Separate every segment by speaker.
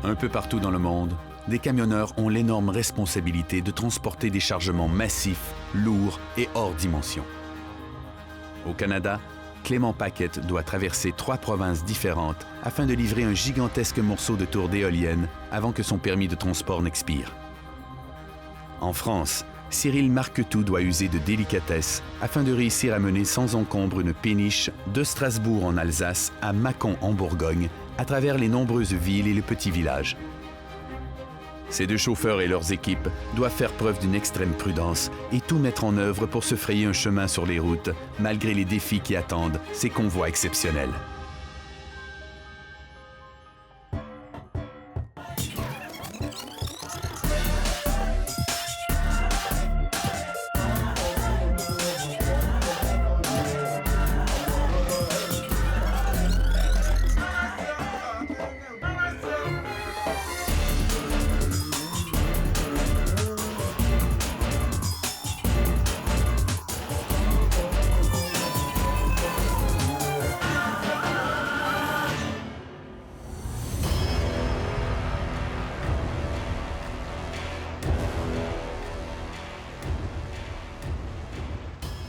Speaker 1: Un peu partout dans le monde, des camionneurs ont l'énorme responsabilité de transporter des chargements massifs, lourds et hors dimension. Au Canada, Clément Paquette doit traverser 3 provinces différentes afin de livrer un gigantesque morceau de tour d'éolienne avant que son permis de transport n'expire. En France, Cyril Marquetout doit user de délicatesse afin de réussir à mener sans encombre une péniche de Strasbourg en Alsace à Mâcon en Bourgogne, à travers les nombreuses villes et les petits villages. Ces 2 chauffeurs et leurs équipes doivent faire preuve d'une extrême prudence et tout mettre en œuvre pour se frayer un chemin sur les routes, malgré les défis qui attendent ces convois exceptionnels.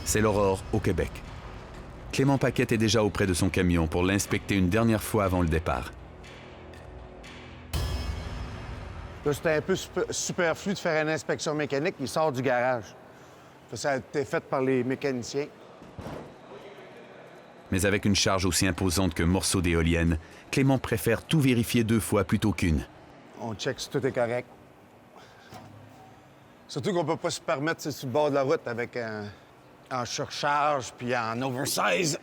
Speaker 1: C'est l'aurore au Québec. Clément Paquette est déjà auprès de son camion pour l'inspecter une dernière fois avant le départ.
Speaker 2: Là, c'était un peu superflu de faire une inspection mécanique. Il sort du garage. Ça a été fait par les mécaniciens.
Speaker 1: Mais avec une charge aussi imposante qu'un morceau d'éolienne, Clément préfère tout vérifier 2 fois plutôt qu'une.
Speaker 2: On check si tout est correct. Surtout qu'on peut pas se permettre sur le bord de la route avec en surcharge puis en oversize.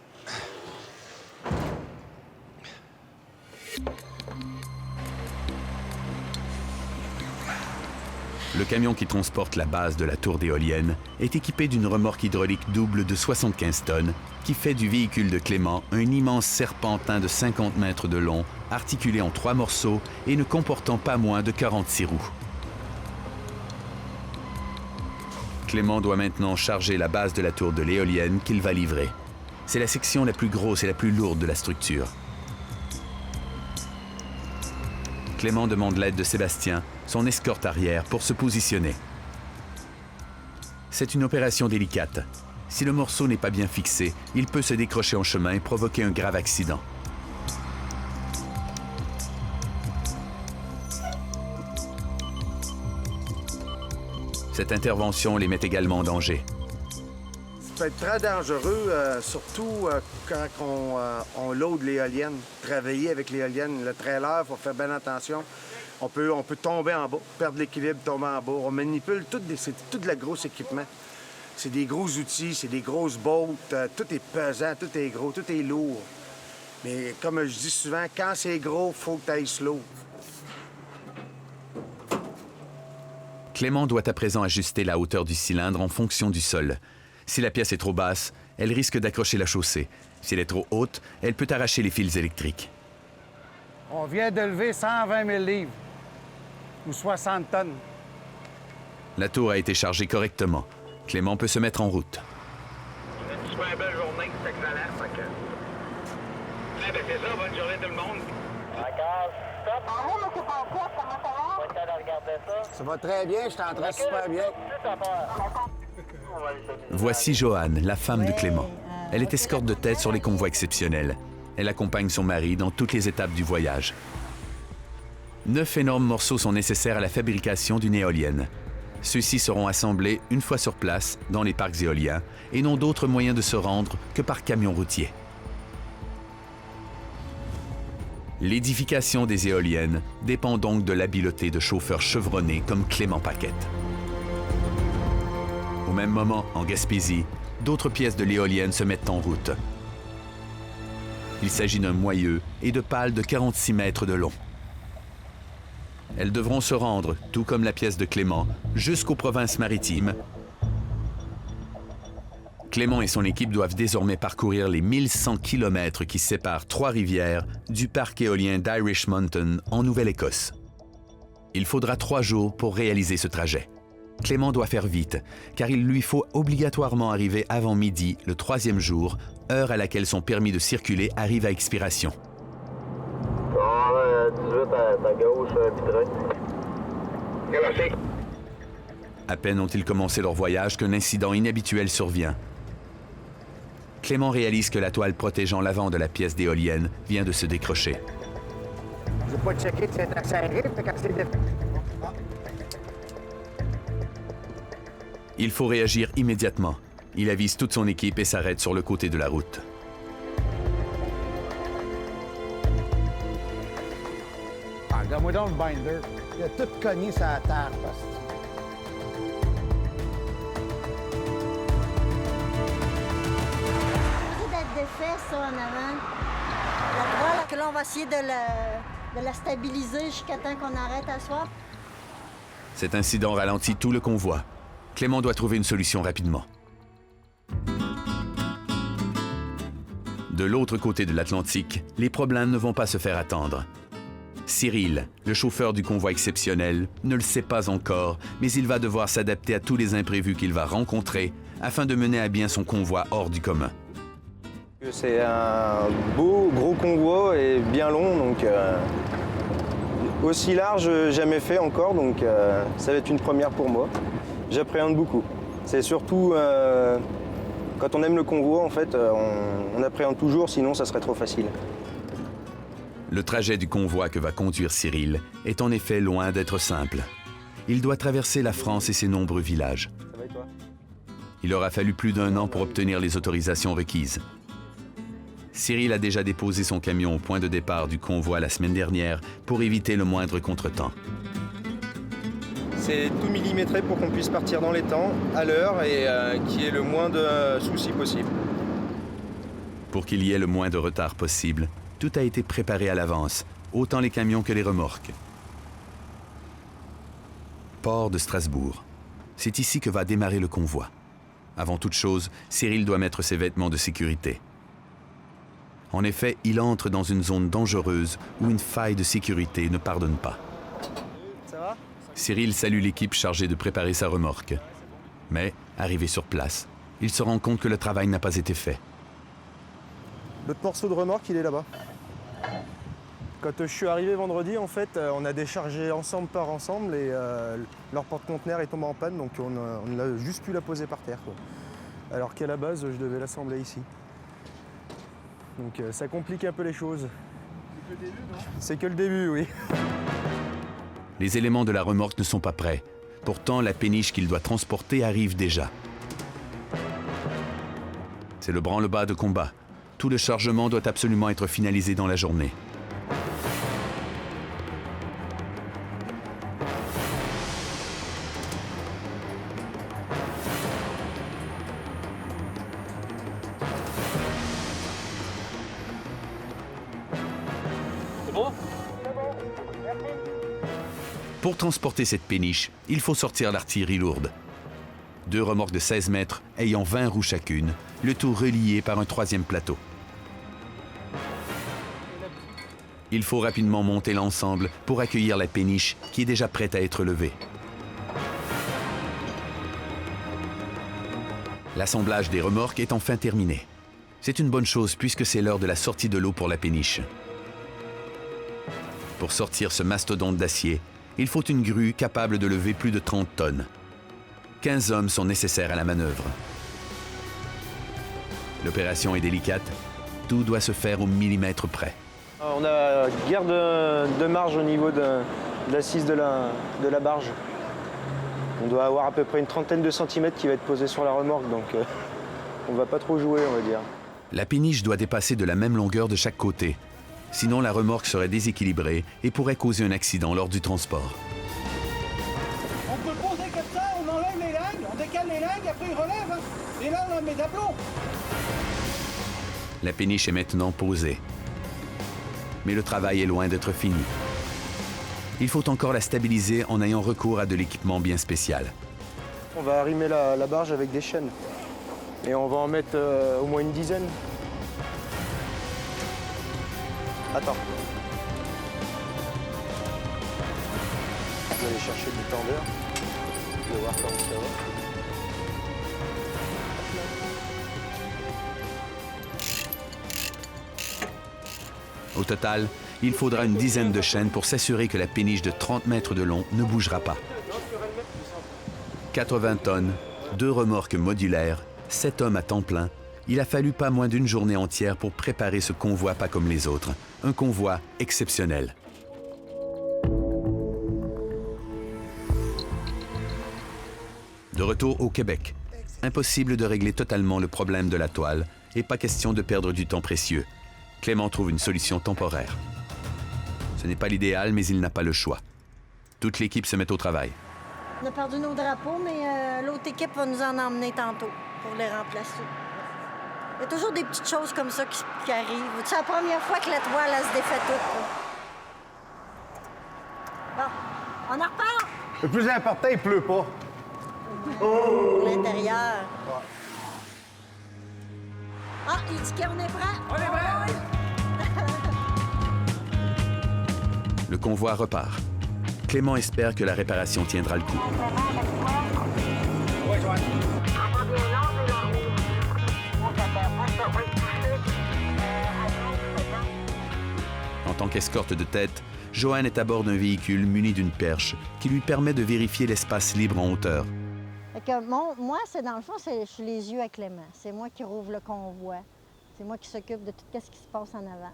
Speaker 1: Le camion qui transporte la base de la tour d'éolienne est équipé d'une remorque hydraulique double de 75 tonnes qui fait du véhicule de Clément un immense serpentin de 50 mètres de long, articulé en 3 morceaux et ne comportant pas moins de 46 roues. Clément doit maintenant charger la base de la tour de l'éolienne qu'il va livrer. C'est la section la plus grosse et la plus lourde de la structure. Clément demande l'aide de Sébastien, son escorte arrière, pour se positionner. C'est une opération délicate. Si le morceau n'est pas bien fixé, il peut se décrocher en chemin et provoquer un grave accident. Cette intervention les met également en danger.
Speaker 2: Ça peut être très dangereux, surtout quand on load l'éolienne. Travailler avec l'éolienne, le trailer, il faut faire bien attention. On peut tomber en bas, perdre l'équilibre, tomber en bas. On manipule c'est tout le gros équipement. C'est des gros outils, c'est des grosses bottes. Tout est pesant, tout est gros, tout est lourd. Mais comme je dis souvent, quand c'est gros, il faut que tu ailles slow.
Speaker 1: Clément doit à présent ajuster la hauteur du cylindre en fonction du sol. Si la pièce est trop basse, elle risque d'accrocher la chaussée. Si elle est trop haute, elle peut arracher les fils électriques.
Speaker 2: On vient de lever 120 000 livres ou 60 tonnes.
Speaker 1: La tour a été chargée correctement. Clément peut se mettre en route.
Speaker 3: Une super belle journée, c'est excellent. C'est ça, bonne journée tout le monde. D'accord, stop.
Speaker 2: Ça va très bien, je t'entends super bien.
Speaker 1: Voici Joanne, la femme de Clément. Elle est escorte de tête sur les convois exceptionnels. Elle accompagne son mari dans toutes les étapes du voyage. 9 énormes morceaux sont nécessaires à la fabrication d'une éolienne. Ceux-ci seront assemblés une fois sur place dans les parcs éoliens et n'ont d'autre moyen de se rendre que par camion routier. L'édification des éoliennes dépend donc de l'habileté de chauffeurs chevronnés comme Clément Paquette. Au même moment, en Gaspésie, d'autres pièces de l'éolienne se mettent en route. Il s'agit d'un moyeu et de pales de 46 mètres de long. Elles devront se rendre, tout comme la pièce de Clément, jusqu'aux provinces maritimes. Clément et son équipe doivent désormais parcourir les 1100 km qui séparent Trois-Rivières du parc éolien d'Irish Mountain en Nouvelle-Écosse. Il faudra 3 jours pour réaliser ce trajet. Clément doit faire vite, car il lui faut obligatoirement arriver avant midi le 3e jour, heure à laquelle son permis de circuler arrive à expiration.
Speaker 3: 18 à ta gauche.
Speaker 1: À peine ont-ils commencé leur voyage qu'un incident inhabituel survient. Clément réalise que la toile protégeant l'avant de la pièce d'éolienne vient de se décrocher.
Speaker 2: J'ai pas checké que c'est serré, quand c'est défait.
Speaker 1: Il faut réagir immédiatement. Il avise toute son équipe et s'arrête sur le côté de la route.
Speaker 2: Ah, regarde-moi donc le binder. Il a tout cogné sur la terre, parce que...
Speaker 4: D'être défait, ça, en avant. La toile, que là, on va essayer de la stabiliser jusqu'à temps qu'on arrête à soir.
Speaker 1: Cet incident ralentit tout le convoi. Clément doit trouver une solution rapidement. De l'autre côté de l'Atlantique, les problèmes ne vont pas se faire attendre. Cyril, le chauffeur du convoi exceptionnel, ne le sait pas encore, mais il va devoir s'adapter à tous les imprévus qu'il va rencontrer afin de mener à bien son convoi hors du commun.
Speaker 5: C'est un beau, gros convoi et bien long, donc aussi large, jamais fait encore, donc ça va être une première pour moi. J'appréhende beaucoup. C'est surtout quand on aime le convoi, en fait, on appréhende toujours, sinon ça serait trop facile.
Speaker 1: Le trajet du convoi que va conduire Cyril est en effet loin d'être simple. Il doit traverser la France et ses nombreux villages.
Speaker 5: Ça va et toi?
Speaker 1: Il aura fallu plus d'1 an pour obtenir les autorisations requises. Cyril a déjà déposé son camion au point de départ du convoi la semaine dernière pour éviter le moindre contretemps.
Speaker 5: C'est tout millimétré pour qu'on puisse partir dans les temps, à l'heure, et qu'il y ait le moins de soucis possible.
Speaker 1: Pour qu'il y ait le moins de retard possible, tout a été préparé à l'avance, autant les camions que les remorques. Port de Strasbourg. C'est ici que va démarrer le convoi. Avant toute chose, Cyril doit mettre ses vêtements de sécurité. En effet, il entre dans une zone dangereuse où une faille de sécurité ne pardonne pas.
Speaker 5: Ça va?
Speaker 1: Cyril salue l'équipe chargée de préparer sa remorque. Mais, arrivé sur place, il se rend compte que le travail n'a pas été fait.
Speaker 5: L'autre morceau de remorque, il est là-bas. Quand je suis arrivé vendredi, en fait, on a déchargé ensemble par ensemble et leur porte-conteneur est tombé en panne, donc on a juste pu la poser par terre, quoi. Alors qu'à la base, je devais l'assembler ici. Donc ça complique un peu les choses. C'est que le début, non? C'est que le début, oui.
Speaker 1: Les éléments de la remorque ne sont pas prêts. Pourtant, la péniche qu'il doit transporter arrive déjà. C'est le branle-bas de combat. Tout le chargement doit absolument être finalisé dans la journée. Pour transporter cette péniche, il faut sortir l'artillerie lourde. 2 remorques de 16 mètres ayant 20 roues chacune, le tout relié par un 3e plateau. Il faut rapidement monter l'ensemble pour accueillir la péniche qui est déjà prête à être levée. L'assemblage des remorques est enfin terminé. C'est une bonne chose puisque c'est l'heure de la sortie de l'eau pour la péniche. Pour sortir ce mastodonte d'acier, il faut une grue capable de lever plus de 30 tonnes. 15 hommes sont nécessaires à la manœuvre. L'opération est délicate. Tout doit se faire au millimètre près.
Speaker 5: On a guère de marge au niveau de l'assise de la barge. On doit avoir à peu près une trentaine de centimètres qui va être posée sur la remorque, donc on va pas trop jouer, on va dire.
Speaker 1: La péniche doit dépasser de la même longueur de chaque côté. Sinon, la remorque serait déséquilibrée et pourrait causer un accident lors du transport.
Speaker 6: On peut le poser comme ça, on enlève les lingues, on décale les lingues, après il relève, hein. Et là on met d'aplomb.
Speaker 1: La péniche est maintenant posée. Mais le travail est loin d'être fini. Il faut encore la stabiliser en ayant recours à de l'équipement bien spécial.
Speaker 5: On va arrimer la barge avec des chaînes. Et on va en mettre au moins une dizaine. Attends. Je vais aller chercher du tendeur. Je vais voir comment ça va.
Speaker 1: Au total, il faudra une dizaine de chaînes pour s'assurer que la péniche de 30 mètres de long ne bougera pas. 80 tonnes, 2 remorques modulaires, 7 hommes à temps plein. Il a fallu pas moins d'une journée entière pour préparer ce convoi pas comme les autres. Un convoi exceptionnel. De retour au Québec, impossible de régler totalement le problème de la toile et pas question de perdre du temps précieux. Clément trouve une solution temporaire. Ce n'est pas l'idéal, mais il n'a pas le choix. Toute l'équipe se met au travail.
Speaker 4: On a perdu nos drapeaux, mais l'autre équipe va nous en emmener tantôt pour les remplacer. Il y a toujours des petites choses comme ça qui arrivent. C'est la première fois que la toile, elle se défait toute. Bon, on en repart.
Speaker 2: Le plus important, il pleut pas.
Speaker 4: L'intérieur. Ah, il dit qu'on est prêt.
Speaker 6: On est prêt!
Speaker 1: Le convoi repart. Clément espère que la réparation tiendra le coup.
Speaker 6: Ouais, Joanne.
Speaker 1: En tant qu'escorte de tête, Joanne est à bord d'un véhicule muni d'une perche qui lui permet de vérifier l'espace libre en hauteur.
Speaker 4: Fait que moi, c'est dans le fond, je suis les yeux à Clément. C'est moi qui rouvre le convoi. C'est moi qui s'occupe de tout ce qui se passe en avant.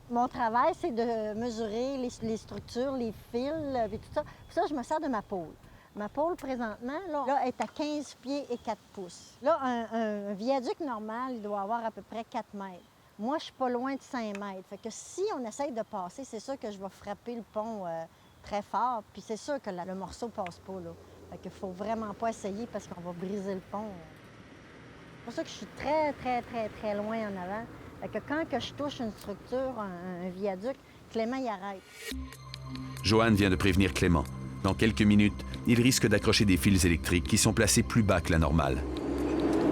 Speaker 4: Mon travail, c'est de mesurer les structures, les fils et tout ça. Pour ça, je me sers de ma pôle. Ma pôle, présentement, là, est à 15 pieds et 4 pouces. Là, un viaduc normal, il doit avoir à peu près 4 mètres. Moi, je suis pas loin de 5 mètres. Fait que si on essaye de passer, c'est sûr que je vais frapper le pont très fort. Puis c'est sûr que le morceau passe pas, là. Fait qu'il faut vraiment pas essayer parce qu'on va briser le pont. C'est pour ça que je suis très, très, très, très loin en avant. Fait que quand que je touche une structure, un viaduc, Clément, il arrête.
Speaker 1: Joanne vient de prévenir Clément. Dans quelques minutes, il risque d'accrocher des fils électriques qui sont placés plus bas que la normale.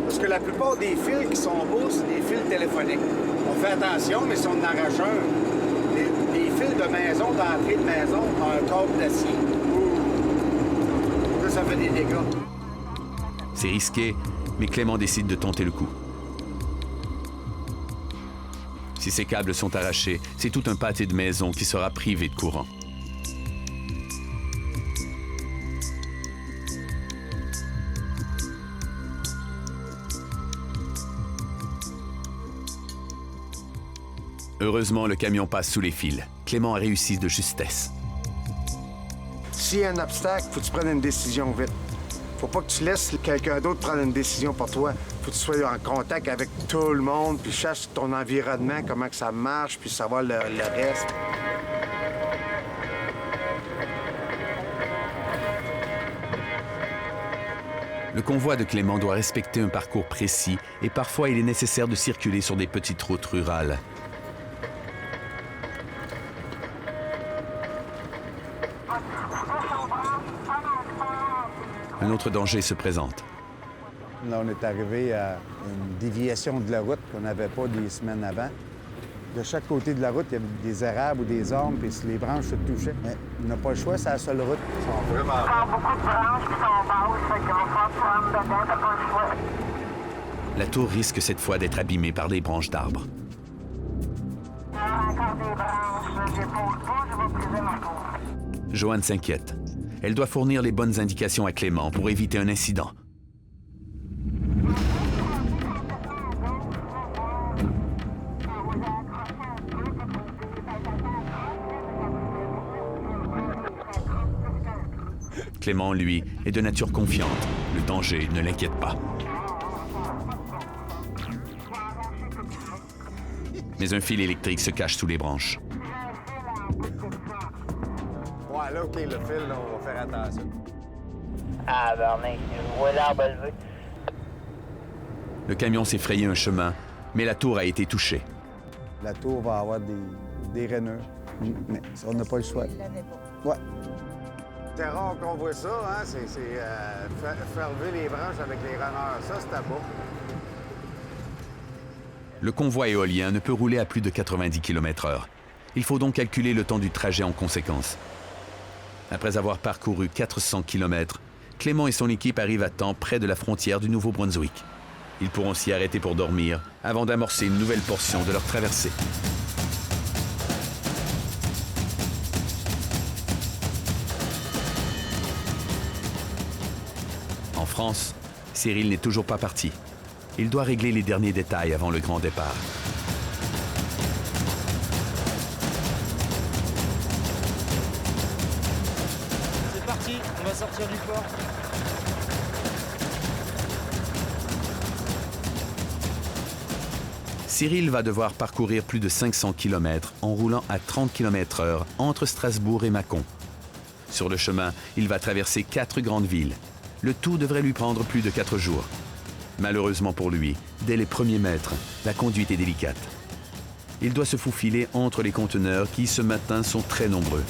Speaker 2: Parce que la plupart des fils qui sont beaux, c'est des fils téléphoniques. On fait attention, mais si on en arrache un, les fils de maison, d'entrée de maison, ont un câble d'acier. Ça fait des dégâts.
Speaker 1: C'est risqué, mais Clément décide de tenter le coup. Si ces câbles sont arrachés, c'est tout un pâté de maison qui sera privé de courant. Heureusement, le camion passe sous les fils. Clément a réussi de justesse.
Speaker 2: S'il y a un obstacle, faut que tu prennes une décision vite. Faut pas que tu laisses quelqu'un d'autre prendre une décision pour toi. Faut que tu sois en contact avec tout le monde, puis cherche ton environnement, comment que ça marche, puis savoir le reste.
Speaker 1: Le convoi de Clément doit respecter un parcours précis et parfois il est nécessaire de circuler sur des petites routes rurales. Un autre danger se présente.
Speaker 7: Là, on est arrivé à une déviation de la route qu'on n'avait pas des semaines avant. De chaque côté de la route, il y avait des érables ou des arbres, puis les branches se touchaient. Mais on n'a pas le choix, c'est la seule route.
Speaker 3: Il y a beaucoup de branches qui sont basses, fait qu'il va falloir prendre dedans, t'as pas le choix.
Speaker 1: La tour risque cette fois d'être abîmée par des branches d'arbres.
Speaker 3: Il y a encore des branches, j'épaule pas, je vais briser ma tour.
Speaker 1: Joanne s'inquiète. Elle doit fournir les bonnes indications à Clément pour éviter un incident. Clément, lui, est de nature confiante. Le danger ne l'inquiète pas. Mais un fil électrique se cache sous les branches.
Speaker 2: Ouais, là, OK, le fil, là, on va faire attention.
Speaker 3: Ah, Bernier, je vois l'arbre levé.
Speaker 1: Le camion s'est frayé un chemin, mais la tour a été touchée.
Speaker 7: La tour va avoir des rainures, mais on n'a pas le choix. Ouais.
Speaker 2: C'est rare qu'on voit ça, hein? C'est faire lever les branches avec les rainures. Ça, c'est à bas.
Speaker 1: Le convoi éolien ne peut rouler à plus de 90 km/h. Il faut donc calculer le temps du trajet en conséquence. Après avoir parcouru 400 km, Clément et son équipe arrivent à temps près de la frontière du Nouveau-Brunswick. Ils pourront s'y arrêter pour dormir avant d'amorcer une nouvelle portion de leur traversée. France, Cyril n'est toujours pas parti. Il doit régler les derniers détails avant le grand départ.
Speaker 6: C'est parti, on va sortir du port.
Speaker 1: Cyril va devoir parcourir plus de 500 km en roulant à 30 km/h entre Strasbourg et Mâcon. Sur le chemin, il va traverser 4 grandes villes. Le tout devrait lui prendre plus de 4 jours. Malheureusement pour lui, dès les premiers mètres, la conduite est délicate. Il doit se faufiler entre les conteneurs qui, ce matin, sont très nombreux.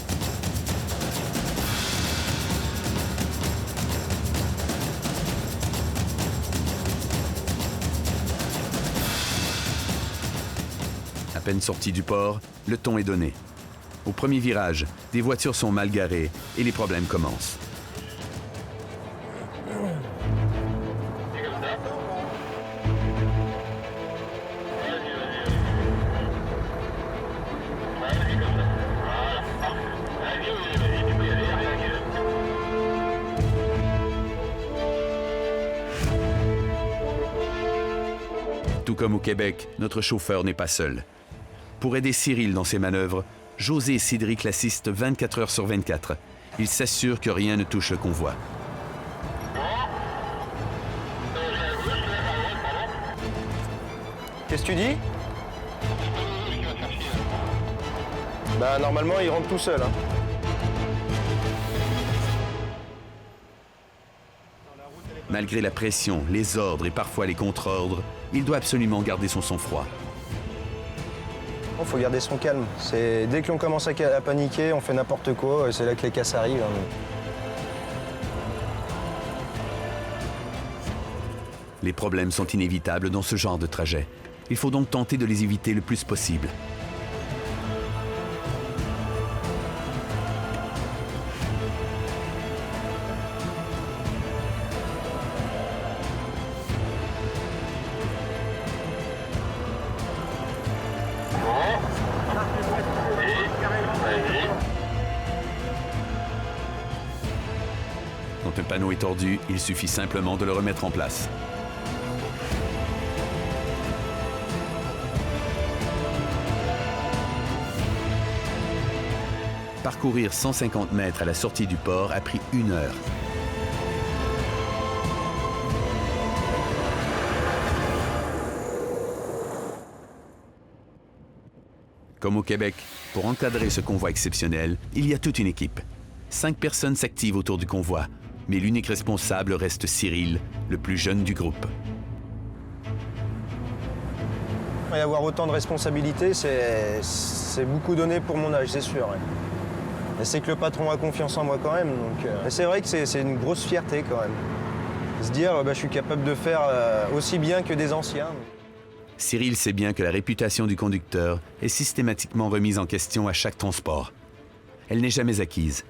Speaker 1: À peine sorti du port, le ton est donné. Au premier virage, des voitures sont mal garées et les problèmes commencent. Tout comme au Québec, notre chauffeur n'est pas seul. Pour aider Cyril dans ses manœuvres, José et Cédric l'assistent 24 heures sur 24. Ils s'assurent que rien ne touche le convoi.
Speaker 5: Qu'est-ce que tu dis? Bah normalement il rentre tout seul. Hein.
Speaker 1: Malgré la pression, les ordres et parfois les contre-ordres, il doit absolument garder son sang-froid.
Speaker 5: Il faut garder son calme. Dès que l'on commence à paniquer, on fait n'importe quoi, et c'est là que les casses arrivent. Hein.
Speaker 1: Les problèmes sont inévitables dans ce genre de trajet. Il faut donc tenter de les éviter le plus possible. Quand un panneau est tordu, il suffit simplement de le remettre en place. Parcourir 150 mètres à la sortie du port a pris 1 heure. Comme au Québec, pour encadrer ce convoi exceptionnel, il y a toute une équipe. 5 personnes s'activent autour du convoi, mais l'unique responsable reste Cyril, le plus jeune du groupe.
Speaker 5: Et avoir autant de responsabilités, c'est beaucoup donné pour mon âge, c'est sûr. Ouais. Et c'est que le patron a confiance en moi quand même. C'est vrai que c'est une grosse fierté quand même. Se dire, je suis capable de faire aussi bien que des anciens.
Speaker 1: Cyril sait bien que la réputation du conducteur est systématiquement remise en question à chaque transport. Elle n'est jamais acquise.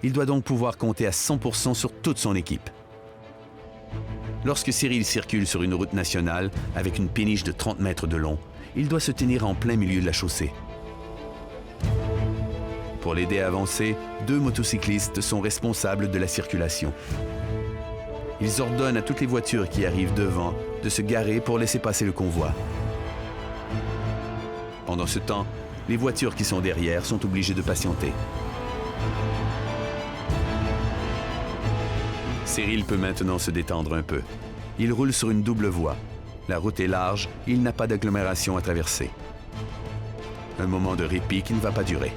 Speaker 1: Il doit donc pouvoir compter à 100% sur toute son équipe. Lorsque Cyril circule sur une route nationale avec une péniche de 30 mètres de long, il doit se tenir en plein milieu de la chaussée. Pour l'aider à avancer, 2 motocyclistes sont responsables de la circulation. Ils ordonnent à toutes les voitures qui arrivent devant de se garer pour laisser passer le convoi. Pendant ce temps, les voitures qui sont derrière sont obligées de patienter. Cyril peut maintenant se détendre un peu. Il roule sur une double voie. La route est large et il n'a pas d'agglomération à traverser. Un moment de répit qui ne va pas durer.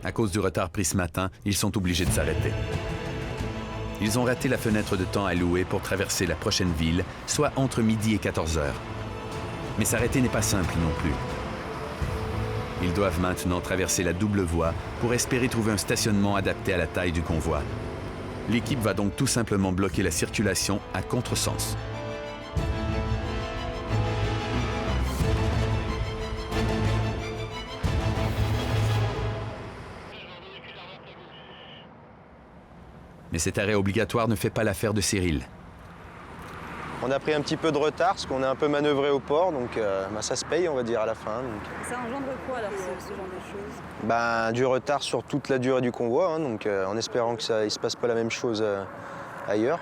Speaker 1: À cause du retard pris ce matin, ils sont obligés de s'arrêter. Ils ont raté la fenêtre de temps allouée pour traverser la prochaine ville, soit entre midi et 14 heures. Mais s'arrêter n'est pas simple non plus. Ils doivent maintenant traverser la double voie pour espérer trouver un stationnement adapté à la taille du convoi. L'équipe va donc tout simplement bloquer la circulation à contresens. Mais cet arrêt obligatoire ne fait pas l'affaire de Cyril.
Speaker 5: On a pris un petit peu de retard parce qu'on est un peu manœuvré au port, donc ça se paye, on va dire, à la fin.
Speaker 8: Ça engendre quoi alors ce genre de choses?
Speaker 5: Du retard sur toute la durée du convoi, hein, donc en espérant que ça ne se passe pas la même chose
Speaker 9: ailleurs.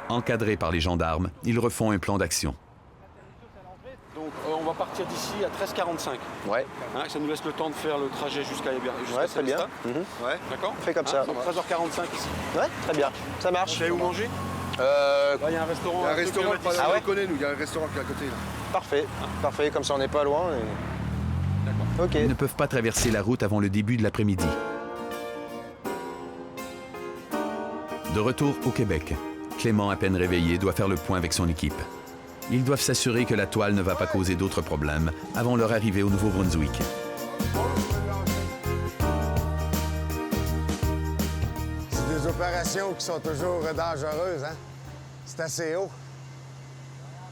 Speaker 1: Encadrés par les gendarmes, ils refont un plan d'action.
Speaker 10: Donc on va partir d'ici à 13h45.
Speaker 9: Ouais.
Speaker 10: Hein, ça nous laisse le temps de faire le trajet jusqu'à
Speaker 9: Très bien.
Speaker 10: Ouais, d'accord.
Speaker 9: On fait comme ça.
Speaker 10: Donc 13h45 ici.
Speaker 9: Ouais, très bien. Ça marche.
Speaker 10: Vous savez où manger?
Speaker 9: Euh,
Speaker 10: Là, il y a un restaurant.
Speaker 11: Il y a un restaurant,
Speaker 9: Ah ouais?
Speaker 11: on connaît, nous. Il y a un restaurant qui est à côté. Là.
Speaker 9: Parfait. Parfait, comme ça on n'est pas loin.
Speaker 10: D'accord.
Speaker 9: Ok.
Speaker 1: Ils ne peuvent pas traverser la route avant le début de l'après-midi. De retour au Québec, Clément, à peine réveillé, doit faire le point avec son équipe. Ils doivent s'assurer que la toile ne va pas causer d'autres problèmes avant leur arrivée au Nouveau-Brunswick.
Speaker 7: C'est des opérations qui sont toujours dangereuses, hein? C'est assez haut.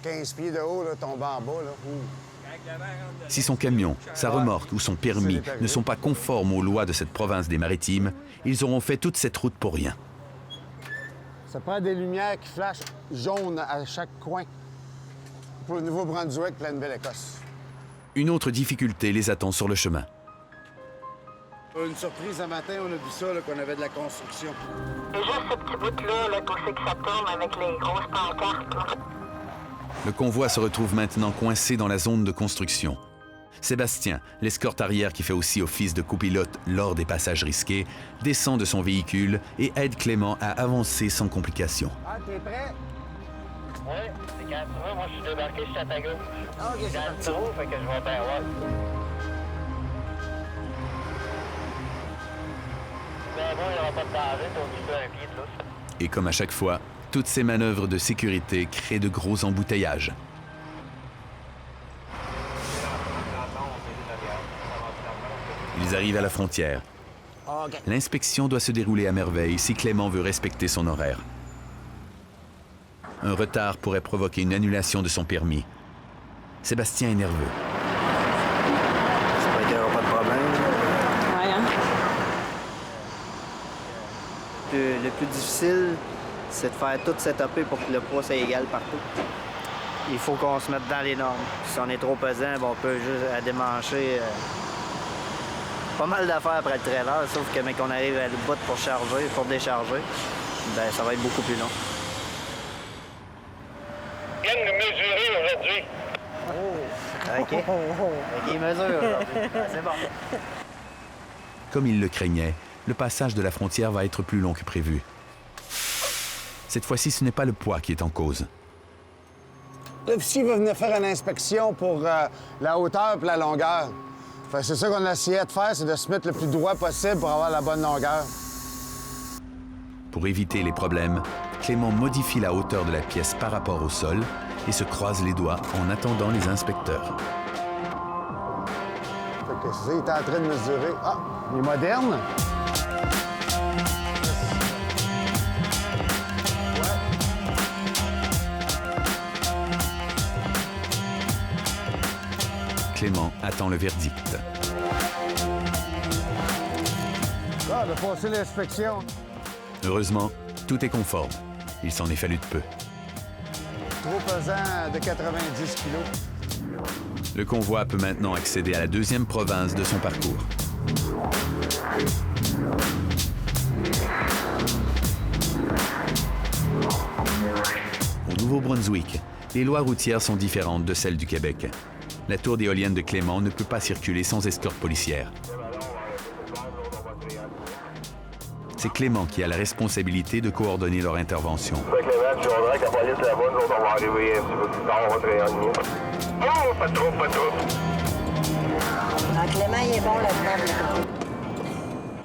Speaker 7: 15 pieds de haut, là, tomber en bas, là.
Speaker 1: Si son camion, sa remorque ou son permis ne sont pas conformes aux lois de cette province des Maritimes, ils auront fait toute cette route pour rien.
Speaker 7: Ça prend des lumières qui flashent jaunes à chaque coin pour le Nouveau-Brunswick, la Nouvelle-Écosse.
Speaker 1: Une autre difficulté les attend sur le chemin.
Speaker 11: Une surprise un matin, on a vu ça, là, qu'on avait de la construction.
Speaker 3: Et juste ce petit bout-là, là, qu'on sait que ça tourne avec les grosses pancartes, là.
Speaker 1: Le convoi se retrouve maintenant coincé dans la zone de construction. Sébastien, l'escorte arrière qui fait aussi office de copilote lors des passages risqués, descend de son véhicule et aide Clément à avancer sans complication.
Speaker 7: Ah, t'es prêt?
Speaker 3: Oui, c'est quand tu veux, moi je suis débarqué, je suis à ta gauche. Je suis dans le trou, fait que je vais bien voir. Ben bon, il n'y aura pas de danger, t'as occupé un pied de lousse.
Speaker 1: Et comme à chaque fois, toutes ces manœuvres de sécurité créent de gros embouteillages. Ils arrivent à la frontière. L'inspection doit se dérouler à merveille si Clément veut respecter son horaire. Un retard pourrait provoquer une annulation de son permis. Sébastien est nerveux.
Speaker 9: J'espère qu'il n'y aura pas de problème.
Speaker 8: Ouais, hein?
Speaker 9: Le plus difficile, c'est de faire tout setuper pour que le poids soit égal partout. Il faut qu'on se mette dans les normes. Si on est trop pesant, ben, on peut juste à démancher pas mal d'affaires après le trailer, sauf que mais qu'on arrive à le bout pour charger, pour décharger, ben ça va être beaucoup plus long.
Speaker 3: Viens de nous mesurer aujourd'hui.
Speaker 9: OK. OK, il mesure aujourd'hui. Ah, c'est bon.
Speaker 1: Comme il le craignait, le passage de la frontière va être plus long que prévu. Cette fois-ci, ce n'est pas le poids qui est en cause.
Speaker 7: L'officier va venir faire une inspection pour la hauteur et la longueur. Fait que c'est ça qu'on a essayé de faire, c'est de se mettre le plus droit possible pour avoir la bonne longueur.
Speaker 1: Pour éviter les problèmes, Clément modifie la hauteur de la pièce par rapport au sol et se croise les doigts en attendant les inspecteurs.
Speaker 7: Fait que c'est ça, il est en train de mesurer. Ah, il est moderne.
Speaker 1: Clément attend le verdict.
Speaker 7: Ah, de passer l'inspection.
Speaker 1: Heureusement, tout est conforme. Il s'en est fallu de peu.
Speaker 7: Trop pesant de 90 kilos.
Speaker 1: Le convoi peut maintenant accéder à la deuxième province de son parcours. Au Nouveau-Brunswick, les lois routières sont différentes de celles du Québec. La tour d'éolienne de Clément ne peut pas circuler sans escorte policière. C'est Clément qui a la responsabilité de coordonner leur intervention.
Speaker 3: Clément, tu voudrais que la police là-bas, nous autres, on va arriver un petit peu plus tard, on va te réaligner. Oh, pas trop, pas trop.
Speaker 4: Clément, il est bon là-dedans.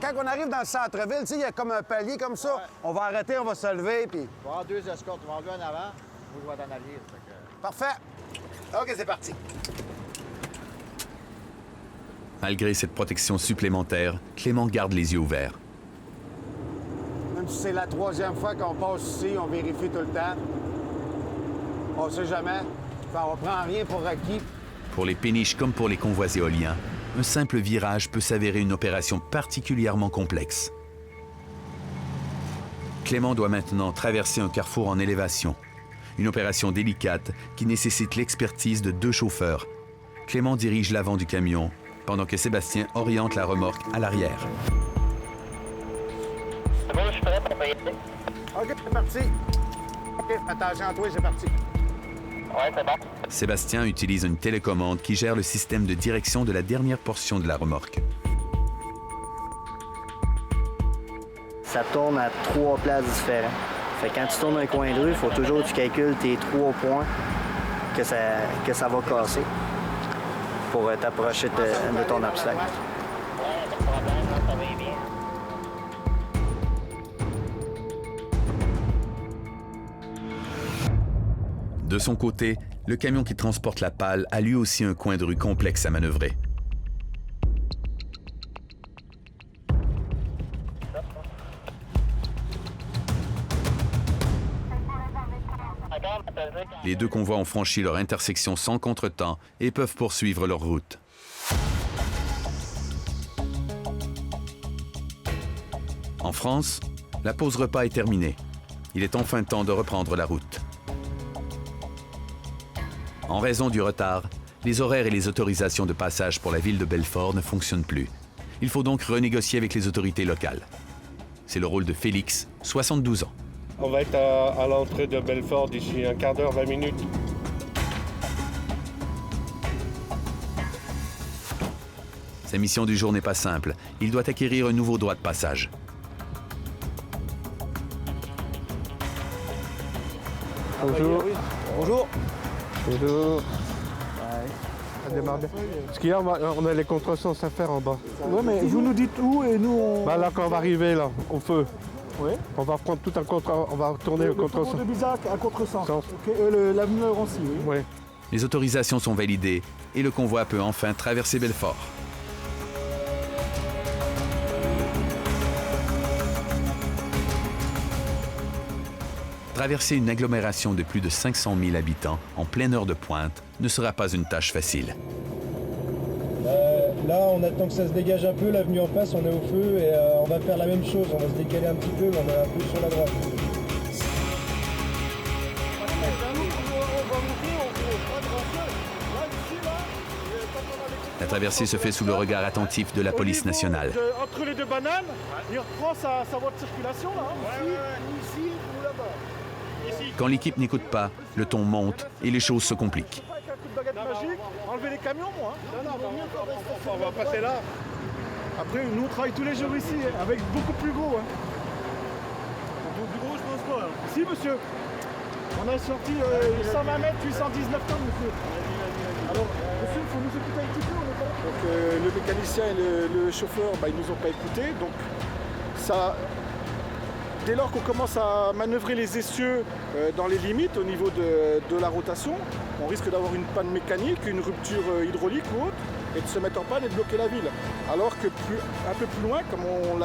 Speaker 7: Quand on arrive dans le centre-ville, tu sais, il y a comme un palier comme ça. On va arrêter, on va se lever, puis...
Speaker 11: On va avoir deux escortes. On va en en avant. Moi, je vais t'en aller.
Speaker 7: Parfait. OK, c'est parti.
Speaker 1: Malgré cette protection supplémentaire, Clément garde les yeux ouverts.
Speaker 7: Même si c'est la troisième fois qu'on passe ici, on vérifie tout le temps. On sait jamais. Enfin, on prend rien pour acquis.
Speaker 1: Pour les péniches comme pour les convois éoliens, un simple virage peut s'avérer une opération particulièrement complexe. Clément doit maintenant traverser un carrefour en élévation. Une opération délicate qui nécessite l'expertise de 2 chauffeurs. Clément dirige l'avant du camion, pendant que Sébastien oriente la remorque à l'arrière.
Speaker 3: C'est bon, je suis prêt pour payer.
Speaker 11: OK, c'est parti. OK, attention à toi, c'est parti.
Speaker 3: Ouais, c'est bon.
Speaker 1: Sébastien utilise une télécommande qui gère le système de direction de la dernière portion de la remorque.
Speaker 9: Ça tourne à 3 places différentes. Fait que quand tu tournes un coin de rue, il faut toujours que tu calcules tes 3 points que ça va casser pour t'approcher de ton obstacle.
Speaker 1: De son côté, le camion qui transporte la pale a lui aussi un coin de rue complexe à manœuvrer. Les deux convois ont franchi leur intersection sans contretemps et peuvent poursuivre leur route. En France, la pause repas est terminée. Il est enfin temps de reprendre la route. En raison du retard, les horaires et les autorisations de passage pour la ville de Belfort ne fonctionnent plus. Il faut donc renégocier avec les autorités locales. C'est le rôle de Félix, 72 ans.
Speaker 12: On va être à l'entrée de Belfort d'ici un quart d'heure, 20 minutes.
Speaker 1: Sa mission du jour n'est pas simple. Il doit acquérir un nouveau droit de passage.
Speaker 12: Bonjour.
Speaker 5: Bonjour.
Speaker 12: Bonjour.
Speaker 5: Ça démarre bien.
Speaker 12: Ce qu'il y a, on a les contresens à faire en bas.
Speaker 6: Oui, mais vous nous dites où et nous on...
Speaker 12: Bah là, quand on va arriver, là, au feu,
Speaker 6: Oui.
Speaker 12: on va prendre tout un contre... On va tourner le contresens.
Speaker 6: de Bizac à contresens.
Speaker 12: Sens.
Speaker 6: Ok, l'avenue Rancy, oui.
Speaker 12: Oui.
Speaker 1: Les autorisations sont validées et le convoi peut enfin traverser Belfort. Traverser une agglomération de plus de 500 000 habitants en pleine heure de pointe ne sera pas une tâche facile.
Speaker 13: Là, on attend que ça se dégage un peu, l'avenue en face, on est au feu et on va faire la même chose. On va se décaler un petit peu, mais on est un peu sur la droite.
Speaker 1: La traversée se fait sous le regard attentif de la police nationale.
Speaker 6: Entre les deux bananes, il reprend sa voie de circulation là. Ici ou là-bas.
Speaker 1: Quand l'équipe n'écoute pas, le ton monte et les choses se compliquent.
Speaker 6: Avec un coup de baguette magique, enlever les camions, moi.
Speaker 12: On va passer là.
Speaker 6: Après, nous on travaille tous les jours ici, avec beaucoup plus gros.
Speaker 12: Beaucoup plus gros, je pense pas.
Speaker 6: Si, monsieur. On a sorti 120 mètres, 819 tonnes, monsieur. Alors, monsieur, il faut nous écouter un petit peu, on est pas là.
Speaker 14: Donc le mécanicien et le chauffeur, ils nous ont pas écoutés. Donc ça, dès lors qu'on commence à manœuvrer les essieux dans les limites au niveau de la rotation, on risque d'avoir une panne mécanique, une rupture hydraulique ou autre, et de se mettre en panne et de bloquer la ville. Alors que un peu plus loin, comme on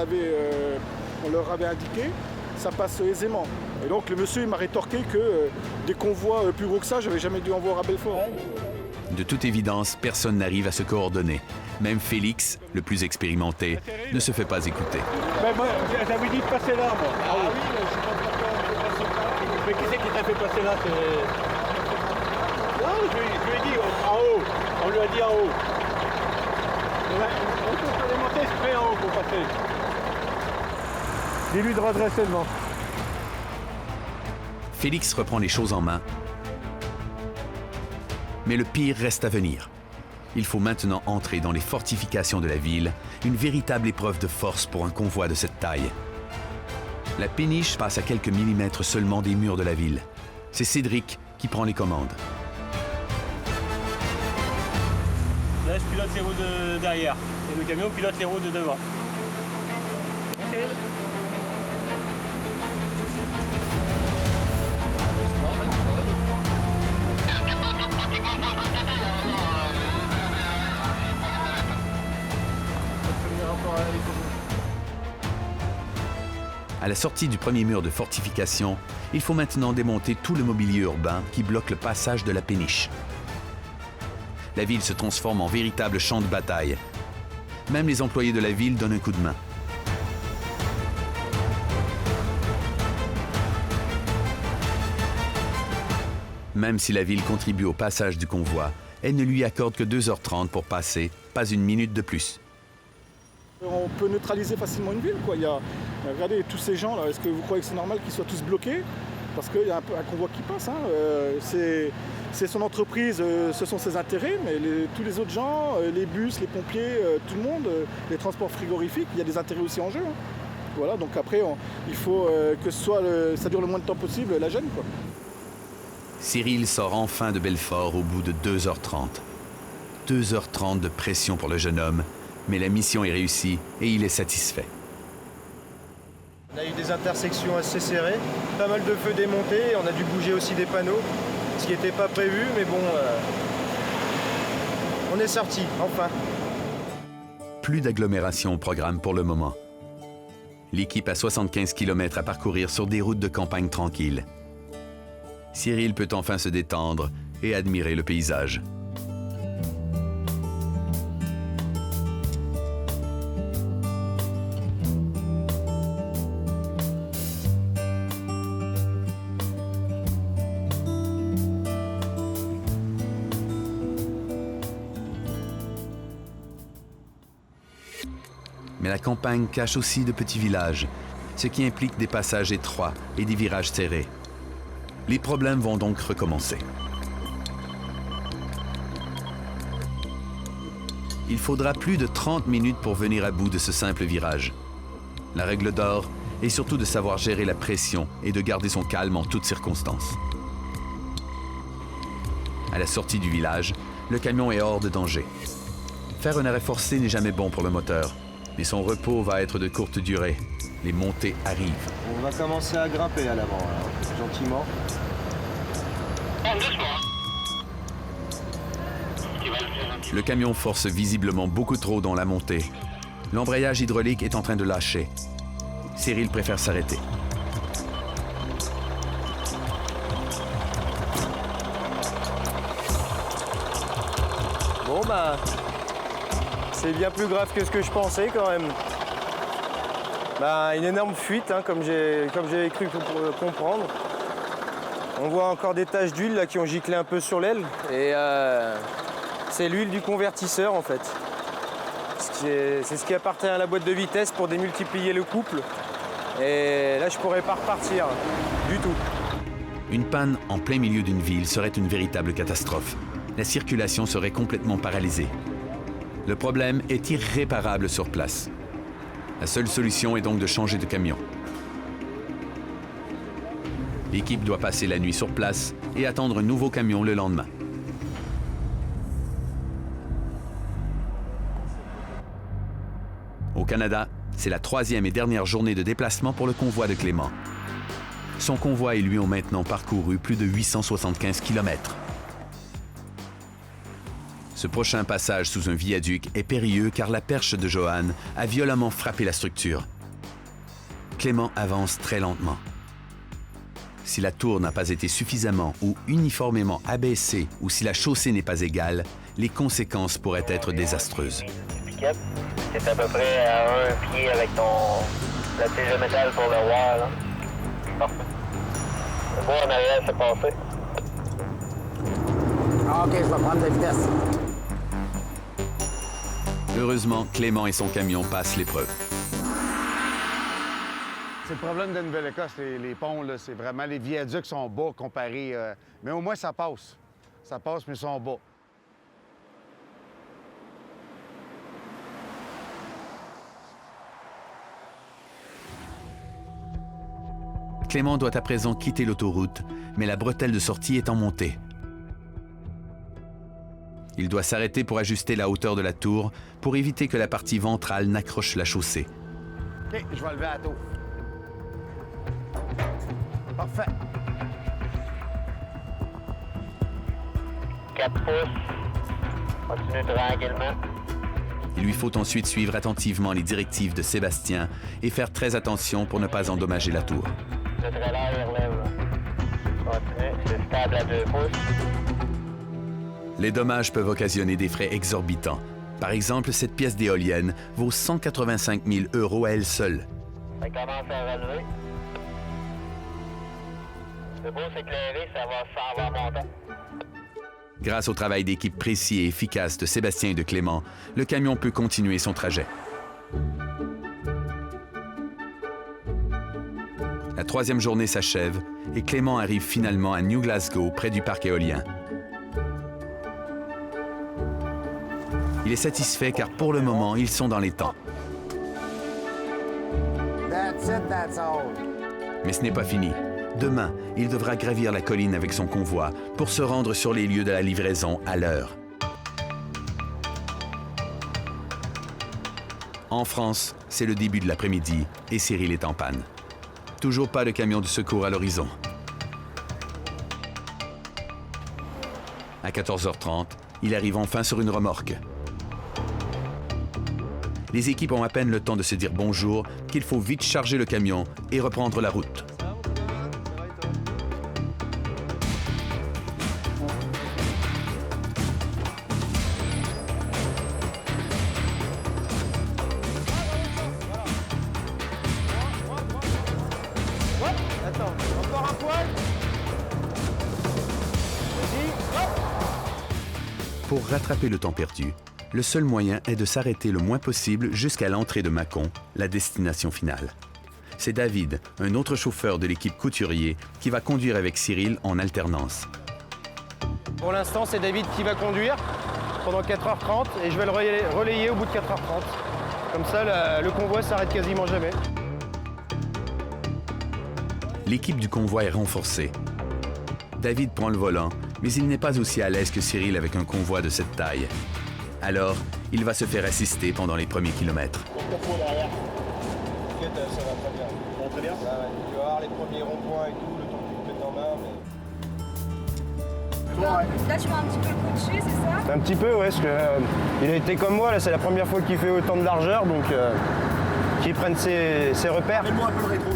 Speaker 14: leur avait indiqué, ça passe aisément. Et donc le monsieur il m'a rétorqué que des convois plus gros que ça, j'avais jamais dû en voir à Belfort.
Speaker 1: De toute évidence, personne n'arrive à se coordonner. Même Félix, le plus expérimenté, ne se fait pas écouter.
Speaker 12: Mais moi, j'avais dit de passer là, moi. Ah oui, mais je sais pas pourquoi. Mais qui c'est qui t'a fait passer là? Non, je lui ai dit en haut. On lui a dit en haut. On peut monter exprès en haut pour passer. Dis-lui de redresser devant.
Speaker 1: Félix reprend les choses en main. Mais le pire reste à venir. Il faut maintenant entrer dans les fortifications de la ville, une véritable épreuve de force pour un convoi de cette taille. La péniche passe à quelques millimètres seulement des murs de la ville. C'est Cédric qui prend les commandes.
Speaker 12: Là, je pilote les roues de derrière. Et le camion pilote les roues de devant. Ok.
Speaker 1: À la sortie du premier mur de fortification, il faut maintenant démonter tout le mobilier urbain qui bloque le passage de la péniche. La ville se transforme en véritable champ de bataille. Même les employés de la ville donnent un coup de main. Même si la ville contribue au passage du convoi, elle ne lui accorde que 2h30 pour passer, pas une minute de plus.
Speaker 14: On peut neutraliser facilement une ville, quoi. Regardez tous ces gens là, est-ce que vous croyez que c'est normal qu'ils soient tous bloqués? Parce qu'il y a un convoi qui passe, hein. C'est son entreprise, ce sont ses intérêts, mais tous les autres gens, les bus, les pompiers, tout le monde, les transports frigorifiques, il y a des intérêts aussi en jeu, hein. Voilà, donc après, il faut que ça dure le moins de temps possible, la gêne, quoi.
Speaker 1: Cyril sort enfin de Belfort au bout de 2h30. 2h30 de pression pour le jeune homme, mais la mission est réussie et il est satisfait.
Speaker 5: On a eu des intersections assez serrées, pas mal de feux démontés, on a dû bouger aussi des panneaux, ce qui n'était pas prévu, mais bon, on est sorti, enfin.
Speaker 1: Plus d'agglomération au programme pour le moment. L'équipe a 75 km à parcourir sur des routes de campagne tranquilles. Cyril peut enfin se détendre et admirer le paysage. Mais la campagne cache aussi de petits villages, ce qui implique des passages étroits et des virages serrés. Les problèmes vont donc recommencer. Il faudra plus de 30 minutes pour venir à bout de ce simple virage. La règle d'or est surtout de savoir gérer la pression et de garder son calme en toutes circonstances. À la sortie du village, le camion est hors de danger. Faire un arrêt forcé n'est jamais bon pour le moteur, mais son repos va être de courte durée. Les montées arrivent.
Speaker 5: On va commencer à grimper à l'avant, gentiment.
Speaker 1: Le camion force visiblement beaucoup trop dans la montée. L'embrayage hydraulique est en train de lâcher. Cyril préfère s'arrêter.
Speaker 5: Bon c'est bien plus grave que ce que je pensais quand même. Une énorme fuite, hein, comme j'avais cru comprendre. On voit encore des taches d'huile là qui ont giclé un peu sur l'aile. Et c'est l'huile du convertisseur en fait. C'est ce qui appartient à la boîte de vitesse pour démultiplier le couple. Et là, je pourrais pas repartir du tout.
Speaker 1: Une panne en plein milieu d'une ville serait une véritable catastrophe. La circulation serait complètement paralysée. Le problème est irréparable sur place. La seule solution est donc de changer de camion. L'équipe doit passer la nuit sur place et attendre un nouveau camion le lendemain. Au Canada, c'est la 3e et dernière journée de déplacement pour le convoi de Clément. Son convoi et lui ont maintenant parcouru plus de 875 km. Ce prochain passage sous un viaduc est périlleux car la perche de Johan a violemment frappé la structure. Clément avance très lentement. Si la tour n'a pas été suffisamment ou uniformément abaissée ou si la chaussée n'est pas égale, les conséquences pourraient être désastreuses.
Speaker 9: C'est à peu près à un pied avec la tige de métal pour le voir. Là. Parfait. Le bois en arrière, c'est passé.
Speaker 11: OK, je vais prendre la vitesse.
Speaker 1: Heureusement, Clément et son camion passent l'épreuve.
Speaker 7: C'est le problème de Nouvelle-Écosse, les ponts, là, c'est vraiment les viaducs sont bas comparés. Mais au moins, ça passe. Ça passe, mais ils sont bas.
Speaker 1: Clément doit à présent quitter l'autoroute, mais la bretelle de sortie est en montée. Il doit s'arrêter pour ajuster la hauteur de la tour pour éviter que la partie ventrale n'accroche la chaussée.
Speaker 7: OK, je vais lever la tour. Parfait.
Speaker 9: 4 pouces. Continue tranquillement.
Speaker 1: Il lui faut ensuite suivre attentivement les directives de Sébastien et faire très attention pour ne pas endommager la tour.
Speaker 9: Le trailer, il relève. Continue, c'est stable à 2 pouces.
Speaker 1: Les dommages peuvent occasionner des frais exorbitants. Par exemple, cette pièce d'éolienne vaut 185 000 € à elle seule.
Speaker 9: Ça commence à relever. Le beau s'éclairer, ça va monter.
Speaker 1: Grâce au travail d'équipe précis et efficace de Sébastien et de Clément, le camion peut continuer son trajet. La troisième journée s'achève et Clément arrive finalement à New Glasgow, près du parc éolien. Il est satisfait car pour le moment, ils sont dans les temps.
Speaker 7: That's it, that's all.
Speaker 1: Mais ce n'est pas fini. Demain, il devra gravir la colline avec son convoi pour se rendre sur les lieux de la livraison à l'heure. En France, c'est le début de l'après-midi et Cyril est en panne. Toujours pas de camion de secours à l'horizon. À 14h30, il arrive enfin sur une remorque. Les équipes ont à peine le temps de se dire bonjour qu'il faut vite charger le camion et reprendre la route.
Speaker 13: Attends, encore un poil. Vas-y, hop.
Speaker 1: Pour rattraper le temps perdu, le seul moyen est de s'arrêter le moins possible jusqu'à l'entrée de Mâcon, la destination finale. C'est David, un autre chauffeur de l'équipe Couturier, qui va conduire avec Cyril en alternance.
Speaker 13: Pour l'instant, c'est David qui va conduire pendant 4h30 et je vais le relayer au bout de 4h30. Comme ça, le convoi s'arrête quasiment jamais.
Speaker 1: L'équipe du convoi est renforcée. David prend le volant, mais il n'est pas aussi à l'aise que Cyril avec un convoi de cette taille. Alors, il va se faire assister pendant les premiers kilomètres.
Speaker 13: Derrière. Ça va très bien. Ça va très bien. Tu vas voir les premiers ronds-points et tout, le temps que tu te mettes en main. Mais...
Speaker 8: Là, tu vois un petit peu le coup dessus, c'est ça?
Speaker 13: Un petit peu, ouais, parce que il a été comme moi, là, c'est la première fois qu'il fait autant de largeur, donc qu'il prenne ses repères.
Speaker 6: Mets-moi un peu le rétro.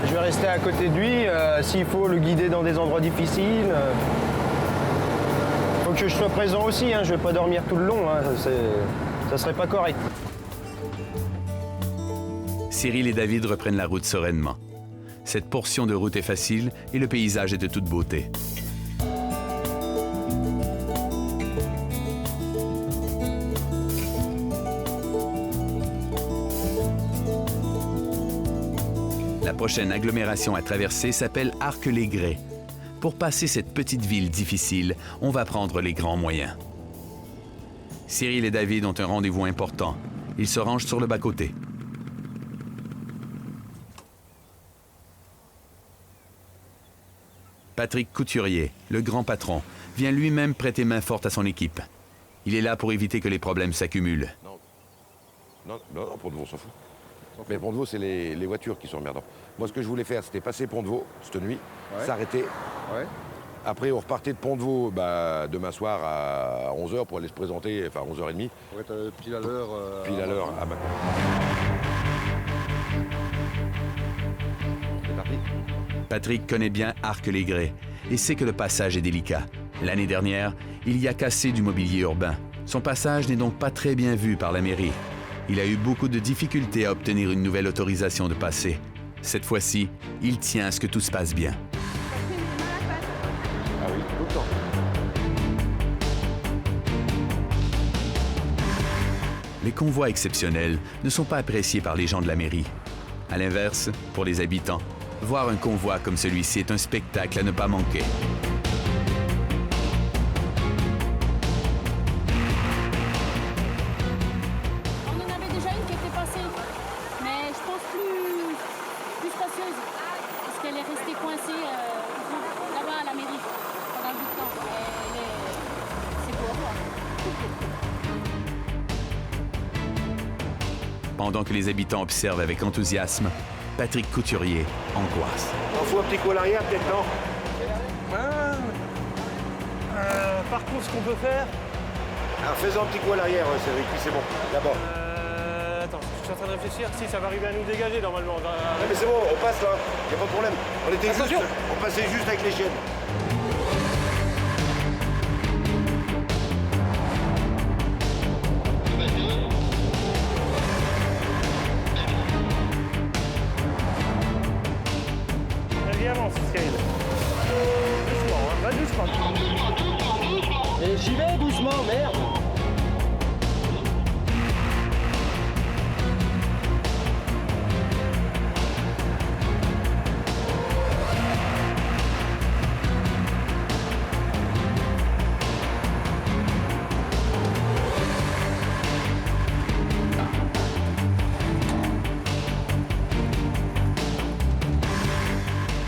Speaker 13: Je vais rester à côté de lui, s'il faut le guider dans des endroits difficiles. Faut que je sois présent aussi, hein, je vais pas dormir tout le long, hein, ça serait pas correct.
Speaker 1: Cyril et David reprennent la route sereinement. Cette portion de route est facile et le paysage est de toute beauté. La prochaine agglomération à traverser s'appelle Arc-les-Grès. Pour passer cette petite ville difficile, on va prendre les grands moyens. Cyril et David ont un rendez-vous important. Ils se rangent sur le bas-côté. Patrick Couturier, le grand patron, vient lui-même prêter main forte à son équipe. Il est là pour éviter que les problèmes s'accumulent.
Speaker 15: Non, Pont-de-Vaux, on s'en fout. Mais Pont-de-Vaux, c'est les voitures qui sont emmerdants. Moi, ce que je voulais faire, c'était passer Pont-de-Vaux, cette nuit, s'arrêter. Ouais. Après, on repartait de Pont-de-Vaux demain soir à 11h pour aller se présenter, enfin 11h30.
Speaker 11: Pour être pile à l'heure.
Speaker 15: Pile à l'heure à Mâcon. C'est parti.
Speaker 1: Patrick connaît bien Arc-les-Grès et sait que le passage est délicat. L'année dernière, il y a cassé du mobilier urbain. Son passage n'est donc pas très bien vu par la mairie. Il a eu beaucoup de difficultés à obtenir une nouvelle autorisation de passer. Cette fois-ci, il tient à ce que tout se passe bien.
Speaker 15: Ah oui, tout le temps.
Speaker 1: Les convois exceptionnels ne sont pas appréciés par les gens de la mairie. À l'inverse, pour les habitants, voir un convoi comme celui-ci est un spectacle à ne pas manquer.
Speaker 16: On en avait déjà une qui était passée, mais je pense plus spacieuse, parce qu'elle est restée coincée là-bas à la mairie pendant le bout de temps. C'est beau à voir.
Speaker 1: Pendant que les habitants observent avec enthousiasme, Patrick Couturier angoisse.
Speaker 6: On fout un petit coup à l'arrière, peut-être, non?
Speaker 12: Par contre, ce qu'on peut faire...
Speaker 6: Alors, faisons un petit coup à l'arrière, Cédric, puis c'est bon, d'abord.
Speaker 12: Attends, je suis en train de réfléchir. Si, ça va arriver à nous dégager, normalement.
Speaker 6: Non, mais c'est bon, on passe, là. Y a pas de problème. On passait juste avec les chiennes.
Speaker 12: Allez, avance, Cyril. Doucement, hein, va doucement.
Speaker 13: J'y vais doucement, merde.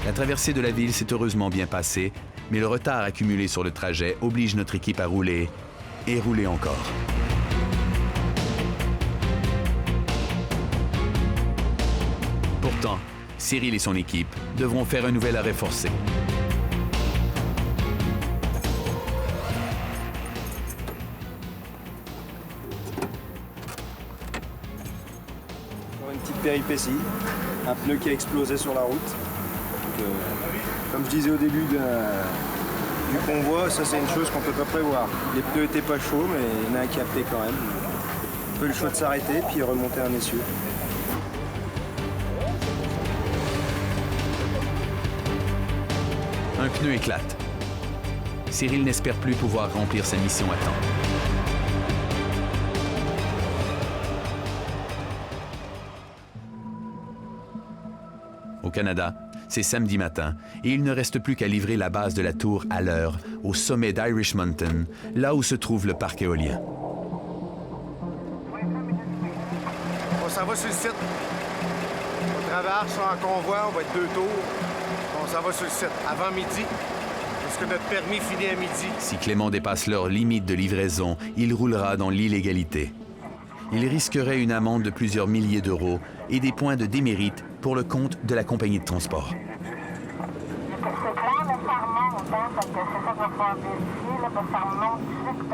Speaker 1: La traversée de la ville s'est heureusement bien passée, mais le retard accumulé sur le trajet oblige notre équipe à rouler et rouler encore. Pourtant, Cyril et son équipe devront faire un nouvel arrêt forcé.
Speaker 13: Encore une petite péripétie, un pneu qui a explosé sur la route. Donc, comme je disais au début du convoi, ça c'est une chose qu'on ne peut pas prévoir. Les pneus n'étaient pas chauds, mais il y en a un qui a pété quand même. Un peu le choix de s'arrêter puis remonter un essieu.
Speaker 1: Un pneu éclate. Cyril n'espère plus pouvoir remplir sa mission à temps. Au Canada, c'est samedi matin et il ne reste plus qu'à livrer la base de la tour à l'heure au sommet d'Irish Mountain, là où se trouve le parc éolien.
Speaker 2: On s'en va sur le site. On traverse en convoi, on va être 2 tours. On s'en va sur le site avant midi, parce que notre permis finit à midi.
Speaker 1: Si Clément dépasse leur limite de livraison, il roulera dans l'illégalité. Il risquerait une amende de plusieurs milliers d'euros et des points de démérite pour le compte de la compagnie de transport.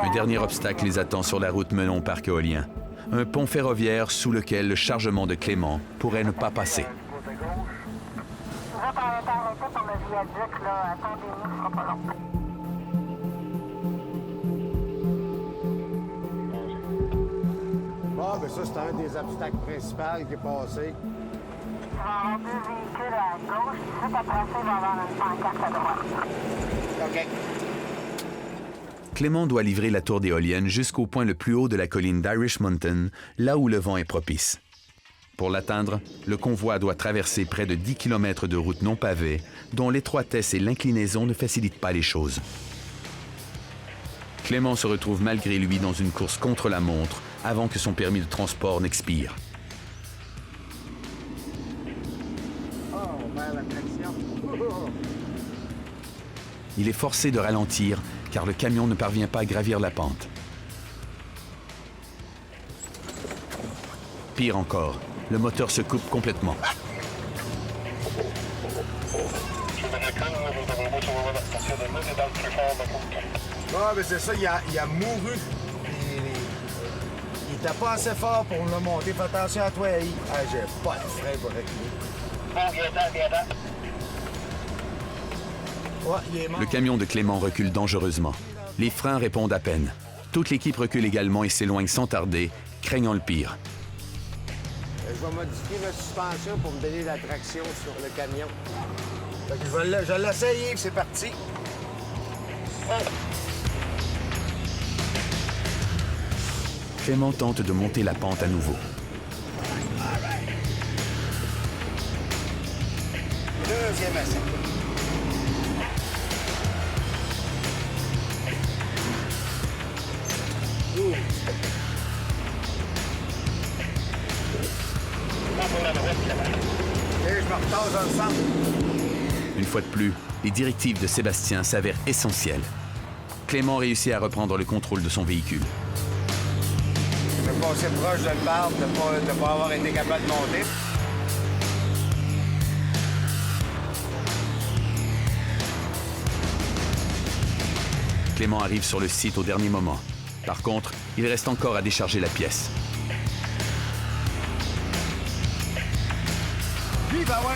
Speaker 1: Un dernier obstacle les attend sur la route menant au parc éolien. Un pont ferroviaire sous lequel le chargement de Clément pourrait ne pas passer.
Speaker 3: Vous êtes arrêtés pour le viaduc, là. Attendez-nous, ce sera pas long.
Speaker 11: Bon, ben ça, c'est un des obstacles principaux qui est passé.
Speaker 3: Tu vas avoir 2 véhicules à gauche, puis tout après ça, il va y avoir une pancarte à droite.
Speaker 11: OK.
Speaker 1: Clément doit livrer la tour d'éolienne jusqu'au point le plus haut de la colline d'Irish Mountain, là où le vent est propice. Pour l'atteindre, le convoi doit traverser près de 10 km de route non pavée, dont l'étroitesse et l'inclinaison ne facilitent pas les choses. Clément se retrouve malgré lui dans une course contre la montre avant que son permis de transport n'expire.
Speaker 11: Oh, ben la traction.
Speaker 1: Il est forcé de ralentir car le camion ne parvient pas à gravir la pente. Pire encore, le moteur se coupe complètement.
Speaker 2: Ah, ben c'est ça, il a mouru. Il était pas assez fort pour le monter. Fais attention à toi, Aïe. Ah, j'ai pas de frein pour reculer. Ouais, il est mort.
Speaker 1: Le camion de Clément recule dangereusement. Les freins répondent à peine. Toute l'équipe recule également et s'éloigne sans tarder, craignant le pire.
Speaker 11: Je vais modifier ma suspension pour me donner la traction sur le camion.
Speaker 2: Fait que je vais l'essayer, c'est parti.
Speaker 1: Clément tente de monter la pente à nouveau.
Speaker 11: Deuxième essai.
Speaker 2: Et je me retasse dans le centre.
Speaker 1: Une fois de plus, les directives de Sébastien s'avèrent essentielles. Clément réussit à reprendre le contrôle de son véhicule.
Speaker 2: Je vais passer proche de l'arbre, de ne pas avoir été capable de monter.
Speaker 1: Clément arrive sur le site au dernier moment. Par contre, il reste encore à décharger la pièce.
Speaker 2: Lui, il va avoir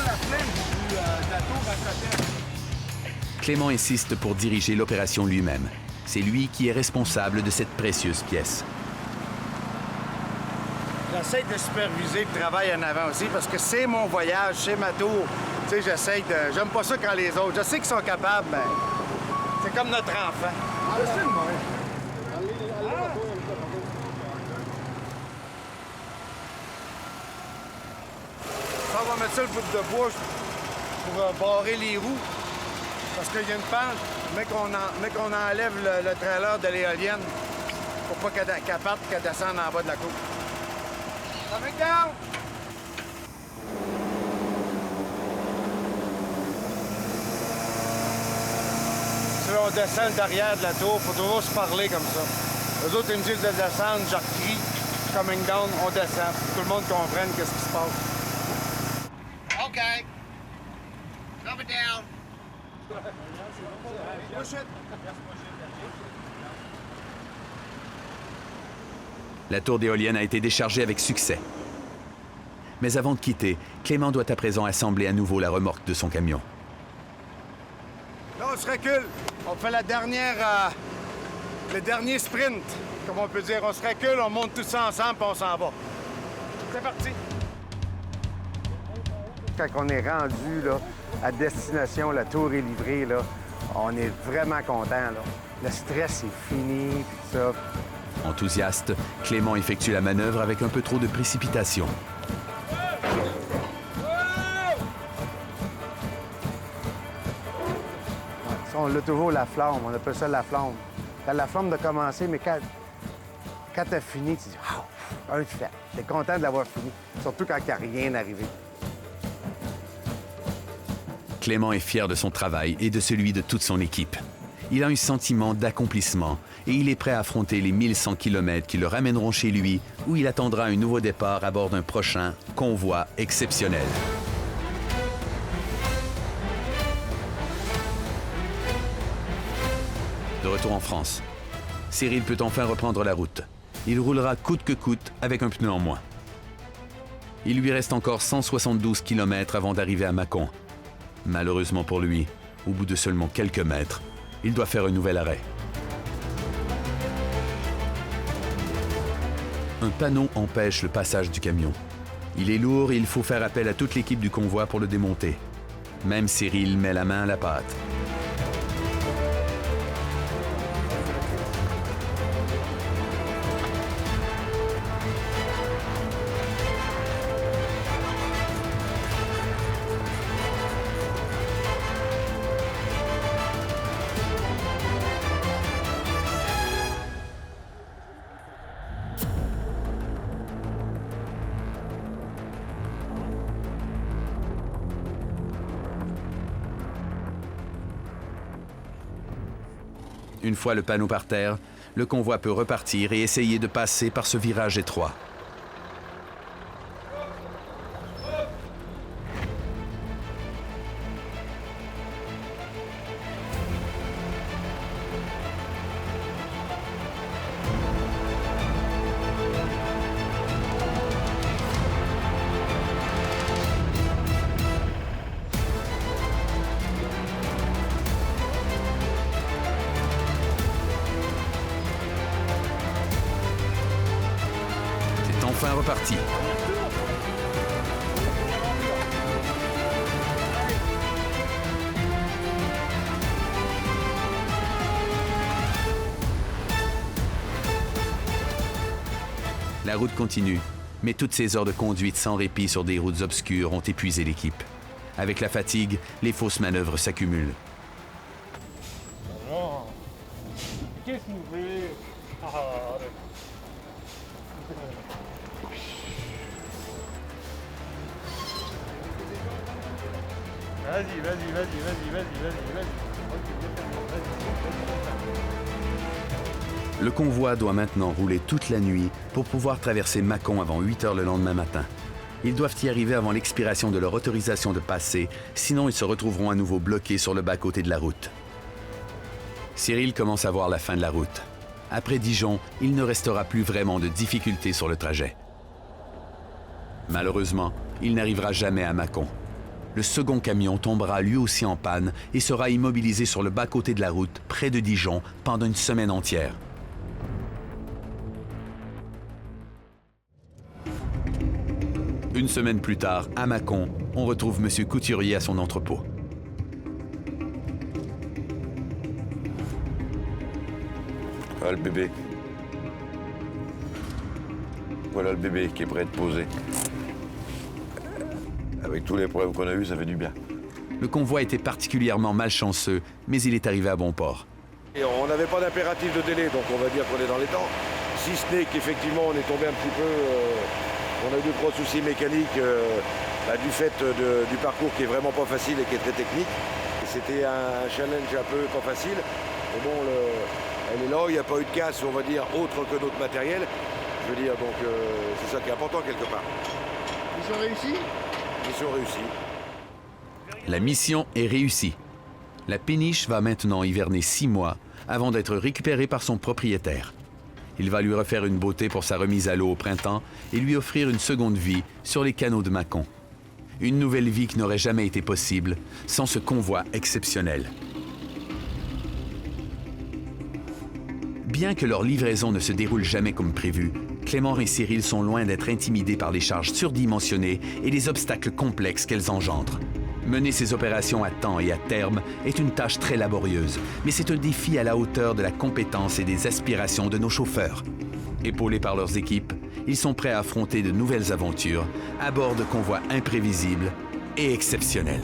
Speaker 2: la flemme de la tour à côté.
Speaker 1: Clément insiste pour diriger l'opération lui-même. C'est lui qui est responsable de cette précieuse pièce.
Speaker 2: J'essaie de superviser le travail en avant aussi parce que c'est mon voyage, c'est ma tour. Tu sais, j'aime pas ça quand les autres. Je sais qu'ils sont capables, mais c'est comme notre enfant.
Speaker 11: Ça, on va mettre ça le bout de bois pour barrer les roues. Parce qu'il y a une pente, mais qu'on enlève le trailer de l'éolienne pour pas qu'elle parte, qu'elle descende en bas de la côte. Coming down! Si on descend derrière de la tour, il faut toujours se parler comme ça. Eux autres, ils me disent de descendre, je crie, coming down, on descend. Pour que tout le monde comprenne qu'est-ce qui se passe. OK. Drop it down. Push it.
Speaker 1: La tour d'éolienne a été déchargée avec succès. Mais avant de quitter, Clément doit à présent assembler à nouveau la remorque de son camion.
Speaker 11: Là, on se recule. On fait la dernière... le dernier sprint, comme on peut dire. On se recule, on monte tout ça ensemble, puis on s'en va. C'est parti. Quand on est rendu là, à destination, la tour est livrée, là, on est vraiment content. Là. Le stress est fini, puis ça.
Speaker 1: Enthousiaste, Clément effectue la manœuvre avec un peu trop de précipitation.
Speaker 7: On a toujours la flamme, on appelle ça la flamme. T'as la flamme de commencer, mais quand t'as fini, tu dis « Ah, un fait ». T'es content de l'avoir fini, surtout quand il n'y a rien arrivé.
Speaker 1: Clément est fier de son travail et de celui de toute son équipe. Il a un sentiment d'accomplissement et il est prêt à affronter les 1100 km qui le ramèneront chez lui, où il attendra un nouveau départ à bord d'un prochain convoi exceptionnel. De retour en France, Cyril peut enfin reprendre la route. Il roulera coûte que coûte avec un pneu en moins. Il lui reste encore 172 km avant d'arriver à Mâcon. Malheureusement pour lui, au bout de seulement quelques mètres, il doit faire un nouvel arrêt. Un panneau empêche le passage du camion. Il est lourd et il faut faire appel à toute l'équipe du convoi pour le démonter. Même Cyril met la main à la pâte. Une fois le panneau par terre, le convoi peut repartir et essayer de passer par ce virage étroit. Enfin reparti. La route continue, mais toutes ces heures de conduite sans répit sur des routes obscures ont épuisé l'équipe. Avec la fatigue, les fausses manœuvres s'accumulent.
Speaker 12: Qu'est-ce que vous voulez? Vas-y.
Speaker 1: Le convoi doit maintenant rouler toute la nuit pour pouvoir traverser Mâcon avant 8 heures le lendemain matin. Ils doivent y arriver avant l'expiration de leur autorisation de passer, sinon ils se retrouveront à nouveau bloqués sur le bas-côté de la route. Cyril commence à voir la fin de la route. Après Dijon, il ne restera plus vraiment de difficultés sur le trajet. Malheureusement, il n'arrivera jamais à Mâcon. Le second camion tombera lui aussi en panne et sera immobilisé sur le bas-côté de la route, près de Dijon, pendant une semaine entière. Une semaine plus tard, à Mâcon, on retrouve M. Couturier à son entrepôt.
Speaker 15: Voilà le bébé. Voilà le bébé qui est prêt à être posé. Avec tous les problèmes qu'on a eus, ça fait du bien.
Speaker 1: Le convoi était particulièrement malchanceux, mais il est arrivé à bon port.
Speaker 15: Et on n'avait pas d'impératif de délai, donc on va dire qu'on est dans les temps. Si ce n'est qu'effectivement, on est tombé un petit peu... on a eu 2-3 soucis mécaniques du fait du parcours qui est vraiment pas facile et qui est très technique. C'était un challenge un peu pas facile. Mais bon, elle est là, il n'y a pas eu de casse, on va dire, autre que notre matériel. Je veux dire, donc c'est ça qui est important quelque part.
Speaker 6: Ils ont réussi?
Speaker 15: Ils ont réussi.
Speaker 1: La mission est réussie. La péniche va maintenant hiverner 6 mois avant d'être récupérée par son propriétaire. Il va lui refaire une beauté pour sa remise à l'eau au printemps et lui offrir une seconde vie sur les canaux de Mâcon. Une nouvelle vie qui n'aurait jamais été possible sans ce convoi exceptionnel. Bien que leur livraison ne se déroule jamais comme prévu, Clément et Cyril sont loin d'être intimidés par les charges surdimensionnées et les obstacles complexes qu'elles engendrent. Mener ces opérations à temps et à terme est une tâche très laborieuse, mais c'est un défi à la hauteur de la compétence et des aspirations de nos chauffeurs. Épaulés par leurs équipes, ils sont prêts à affronter de nouvelles aventures à bord de convois imprévisibles et exceptionnels.